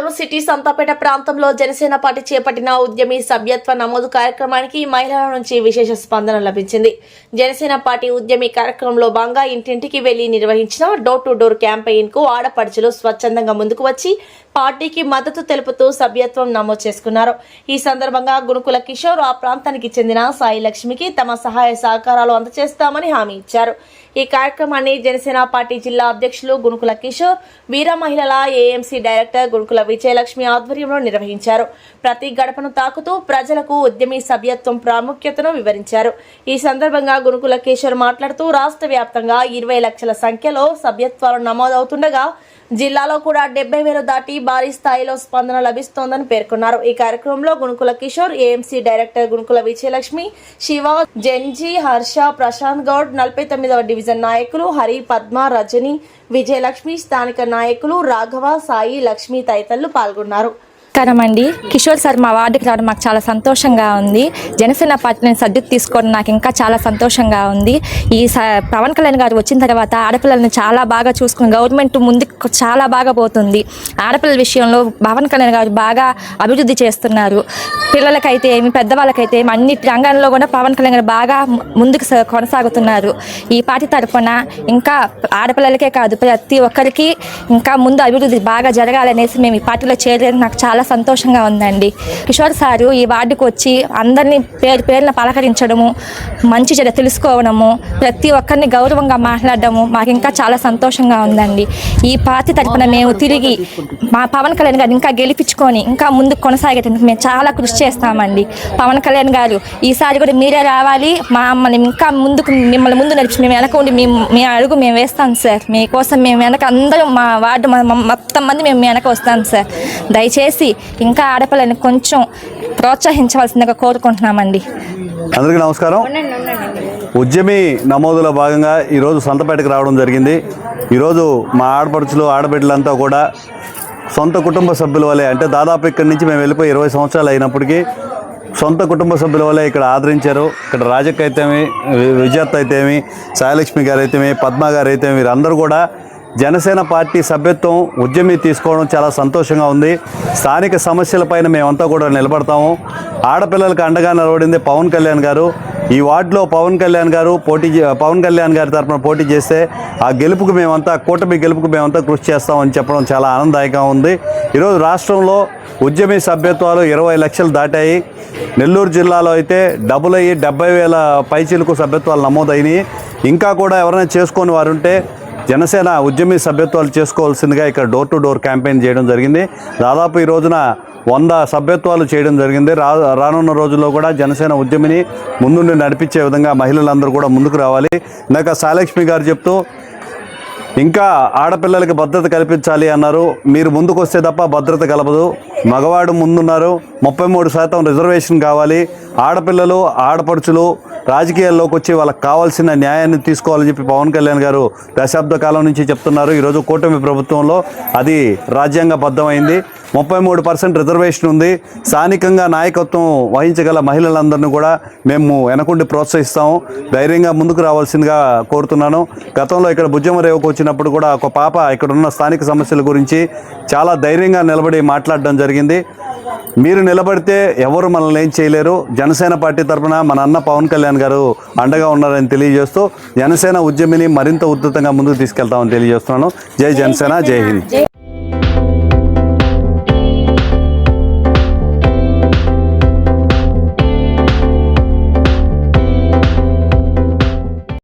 Nellore city సంతాపేట ప్రాంతంలో Janasena party చేపట్టిన ఉద్యమి సభ్యత్వ నమోదు కార్యక్రమానికి మహిళల నుంచి విశేష స్పందన లభించింది. జనసేన పార్టీ ఉద్యమి కార్యక్రమంలో భాగంగా ఇంటింటికి వెళ్లి నిర్వహించిన డోర్ టు డోర్ క్యాంపెయిన్ కు ఆడపడుచులు స్వచ్ఛందంగా ముందుకు వచ్చి పార్టీకి మద్దతు తెలుపుతూ సభ్యత్వం నమోదు చేసుకున్నారు. ఈ సందర్భంగా గునుకుల కిషోర్ ఆ ప్రాంతానికి చెందిన సాయి లక్ష్మికి తమ సహాయ సహకారాలు అందజేస్తామని హామీ ఇచ్చారు. ఈ కార్యక్రమాన్ని జనసేన పార్టీ జిల్లా అధ్యక్షులు గునుకుల కిషోర్, వీర మహిళల ఏఎంసీ డైరెక్టర్ గునుకుల విజయలక్ష్మి ఆధ్వర్యంలో నిర్వహించారు. ప్రతి గడపను తాకుతూ ప్రజలకు ఉద్యమి సభ్యత్వం ప్రాముఖ్యతను వివరించారు. ఈ సందర్భంగా గునుకుల కిషోర్ మాట్లాడుతూ రాష్ట్ర వ్యాప్తంగా 20 లక్షల సంఖ్యలో సభ్యత్వాలు నమోదవుతుండగా జిల్లాలో కూడా 70,000 దాటి భారీ స్థాయిలో స్పందన లభిస్తోందని పేర్కొన్నారు. ఈ కార్యక్రమంలో గునుకుల కిషోర్, ఏఎంసీ డైరెక్టర్ గునుకుల విజయలక్ష్మి, శివ, జెన్జీ, హర్ష, ప్రశాంత్ గౌడ్, 49వ డివిజన్ నాయకులు హరి, పద్మ, రజని, విజయలక్ష్మి, స్థానిక నాయకులు రాఘవ, సాయి, లక్ష్మి తదితరులు పాల్గొన్నారు. అండి కిషోర్ సార్ మా వార్డుకి రావడం మాకు చాలా సంతోషంగా ఉంది. జనసేన పార్టీని సర్దుకు తీసుకోవడం నాకు ఇంకా చాలా సంతోషంగా ఉంది. ఈ పవన్ కళ్యాణ్ గారు వచ్చిన తర్వాత ఆడపిల్లల్ని చాలా బాగా చూసుకుని గవర్నమెంట్ ముందుకు చాలా బాగా పోతుంది. ఆడపిల్లల విషయంలో పవన్ కళ్యాణ్ గారు బాగా అభివృద్ధి చేస్తున్నారు. పిల్లలకైతే ఏమి, పెద్దవాళ్ళకైతే ఏమి, అన్ని రంగాల్లో కూడా పవన్ కళ్యాణ్ గారు బాగా ముందుకు కొనసాగుతున్నారు. ఈ పార్టీ తరఫున ఇంకా ఆడపిల్లలకే కాదు ప్రతి ఒక్కరికి ఇంకా ముందు అభివృద్ధి బాగా జరగాలనేసి మేము ఈ పార్టీలో చేరేది నాకు చాలా సంతోషంగా ఉందండి. కిషోర్ సారు ఈ వార్డుకు వచ్చి అందరినీ పేరున పలకరించడము, మంచి చెడు తెలుసుకోవడము, ప్రతి ఒక్కరిని గౌరవంగా మాట్లాడడము మాకు ఇంకా చాలా సంతోషంగా ఉందండి. ఈ పార్టీ తరఫున మేము తిరిగి మా పవన్ కళ్యాణ్ గారు ఇంకా గెలిపించుకొని ఇంకా ముందుకు కొనసాగేటందుకు మేము చాలా కృషి చేస్తామండి. పవన్ కళ్యాణ్ గారు ఈసారి కూడా మీరే రావాలి, మమ్మల్ని ఇంకా మిమ్మల్ని ముందు నడిచి మేము వెనక ఉండి మీ అడుగు మేము వేస్తాం సార్. మీకోసం మేము వెనక అందరం మా వార్డు మొత్తం మంది మేము వెనక వస్తాం సార్. దయచేసి ఇంకా ఆడపిల్లని కొంచెం ప్రోత్సహించవలసిందిగా కోరుకుంటున్నామండి. అందరికీ నమస్కారం. ఉద్యమి నమోదులో భాగంగా ఈరోజు సంతపేటకు రావడం జరిగింది. ఈరోజు మా ఆడపడుచులు, ఆడబిడ్డలంతా కూడా సొంత కుటుంబ సభ్యుల వలె, అంటే దాదాపు ఇక్కడి నుంచి మేము వెళ్ళిపోయి 20 సంవత్సరాలు అయినప్పటికీ సొంత కుటుంబ సభ్యుల వల్ల ఇక్కడ ఆదరించారు. ఇక్కడ రాజక్ అయితేమి, విజయత్ అయితేమి, సాయలక్ష్మి గారు అయితేమి, పద్మ గారు అయితేమి, వీరందరూ కూడా జనసేన పార్టీ సభ్యత్వం ఉద్యమి తీసుకోవడం చాలా సంతోషంగా ఉంది. స్థానిక సమస్యలపైన మేమంతా కూడా నిలబడతాము. ఆడపిల్లలకు అండగా నిలబడింది పవన్ కళ్యాణ్ గారు. ఈ వార్డులో పవన్ కళ్యాణ్ గారి తరఫున పోటీ చేస్తే ఆ గెలుపుకు మేమంతా, కూటమి గెలుపుకు మేమంతా కృషి చేస్తామని చెప్పడం చాలా ఆనందదాయకంగా ఉంది. ఈరోజు రాష్ట్రంలో ఉద్యమి సభ్యత్వాలు 20 లక్షలు దాటాయి. నెల్లూరు జిల్లాలో అయితే డబుల్ అయ్యి 70,000 పైచీలకు సభ్యత్వాలు నమోదైనవి. ఇంకా కూడా ఎవరైనా చేసుకొని వారు ఉంటే జనసేన ఉద్యమి సభ్యత్వాలు చేసుకోవాల్సిందిగా ఇక్కడ డోర్ టు డోర్ క్యాంపెయిన్ చేయడం జరిగింది. దాదాపు ఈ రోజున 100 సభ్యత్వాలు చేయడం జరిగింది. రానున్న రోజుల్లో కూడా జనసేన ఉద్యమిని ముందుండి నడిపించే విధంగా మహిళలందరూ కూడా ముందుకు రావాలి. ఇందాక సాయలక్ష్మి గారు చెప్తూ ఇంకా ఆడపిల్లలకి భద్రత కల్పించాలి అన్నారు. మీరు ముందుకు వస్తే తప్ప భద్రత కలపదు. మగవాడు ముందున్నారు. 33% రిజర్వేషన్ కావాలి. ఆడపిల్లలు, ఆడపడుచులు రాజకీయాల్లోకి వచ్చి వాళ్ళకి కావాల్సిన న్యాయాన్ని తీసుకోవాలని చెప్పి పవన్ కళ్యాణ్ గారు దశాబ్ద కాలం నుంచి చెప్తున్నారు. ఈరోజు కూటమి ప్రభుత్వంలో అది రాజ్యాంగబద్ధమైంది. 33% రిజర్వేషన్ ఉంది. స్థానికంగా నాయకత్వం వహించగల మహిళలందరినీ కూడా మేము వెనకుండి ప్రోత్సహిస్తాము. ధైర్యంగా ముందుకు రావాల్సిందిగా కోరుతున్నాను. గతంలో ఇక్కడ బుజ్జమ్మ రేవుకు వచ్చినప్పుడు కూడా ఒక పాప ఇక్కడ ఉన్న స్థానిక సమస్యల గురించి చాలా ధైర్యంగా నిలబడి మాట్లాడడం జరిగింది. మీరు నిలబడితే ఎవరు మనల్ని ఏం చేయలేరు. జనసేన పార్టీ తరఫున మన అన్న పవన్ కళ్యాణ్ గారు అండగా ఉన్నారని తెలియజేస్తూ జనసేన ఉద్యమిని మరింత ఉధృతంగా ముందుకు తీసుకెళ్తామని తెలియజేస్తున్నాను. జై జనసేన, జై హింద్.